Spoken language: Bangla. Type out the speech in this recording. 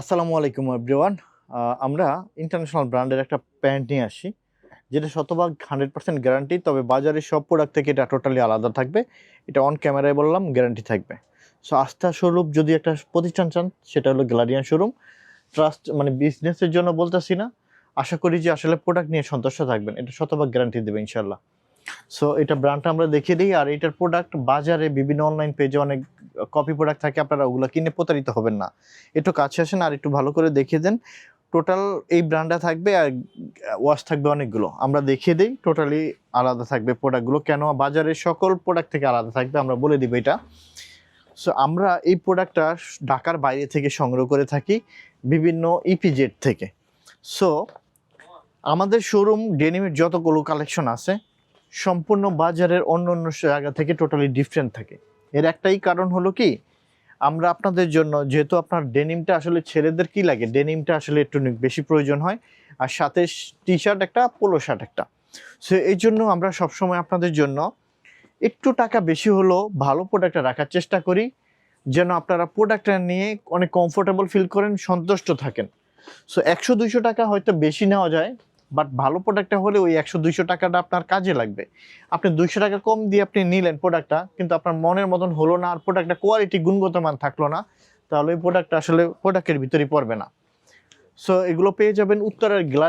আসসালামু আলাইকুম এভরিওয়ান। আমরা ইন্টারন্যাশনাল ব্র্যান্ডের একটা প্যান্ট নিয়ে আসি, যেটা শতভাগ 100% গ্যারান্টি। তবে বাজারের সব প্রোডাক্ট থেকে এটা টোটালি আলাদা থাকবে। এটা অন ক্যামেরায় বললাম গ্যারান্টি থাকবে। সো আস্থা স্বরূপ যদি একটা প্রতিষ্ঠান চান, সেটা হলো গ্যালারিয়ান শোরুম। ট্রাস্ট মানে বিজনেসের জন্য বলতেছি না। আশা করি যে আসলে প্রোডাক্ট নিয়ে সন্তুষ্ট থাকবেন। এটা শতভাগ গ্যারান্টি দেবে ইনশাআল্লাহ। সো এটা ব্র্যান্ডটা আমরা দেখিয়ে দিই। আর এটার প্রোডাক্ট বাজারে বিভিন্ন অনলাইন পেজে অনেক কপি প্রোডাক্ট থাকে, আপনারা ওগুলো কিনে প্রতারিত হবেন না। একটু কাছে আসেন আর একটু ভালো করে দেখিয়ে দেন। টোটাল এই ব্র্যান্ডটা থাকবে আর ওয়াশ থাকবে অনেকগুলো। আমরা দেখিয়ে দিই টোটালি আলাদা থাকবে প্রোডাক্টগুলো, কেন বাজারের সকল প্রোডাক্ট থেকে আলাদা থাকবে আমরা বলে দিব এটা। সো আমরা এই প্রোডাক্টটা ঢাকার বাইরে থেকে সংগ্রহ করে থাকি, বিভিন্ন ইপিজেড থেকে। সো আমাদের শোরুম ডেনিমের যতগুলো কালেকশন আছে সম্পূর্ণ বাজারের অন্য অন্য জায়গা থেকে টোটালি ডিফারেন্ট থাকে। এর একটাই কারণ হলো কি, আমরা আপনাদের জন্য, যেহেতু আপনার ডেনিমটা আসলে ছেলেদের কি লাগে, ডেনিমটা আসলে একটু বেশি প্রয়োজন হয়, আর সাথে টি শার্ট একটা, পোলো শার্ট একটা। সো এই জন্য আমরা সবসময় আপনাদের জন্য একটু টাকা বেশি হলেও ভালো প্রোডাক্টটা রাখার চেষ্টা করি, যেন আপনারা প্রোডাক্টটা নিয়ে অনেক কমফোর্টেবল ফিল করেন, সন্তুষ্ট থাকেন। সো ১০০-২০০ টাকা হয়তো বেশি নেওয়া যায়, বাট ভালো প্রোডাক্টটা হলে ওই ১০০-২০০ টাকাটা আপনার কাজে লাগবে। আপনি ২০০ টাকা কম দিয়ে আপনি নিলেন প্রোডাক্টটা, কিন্তু আপনার মনের মতন হলো না, আর প্রোডাক্টটা কোয়ালিটি গুণগত মান থাকলো না, তাহলে ওই প্রোডাক্টটা আসলে প্রোডাক্টের ভিতরেই পড়বে না। সো এগুলো পেয়ে যাবেন উত্তরের গ্যালারি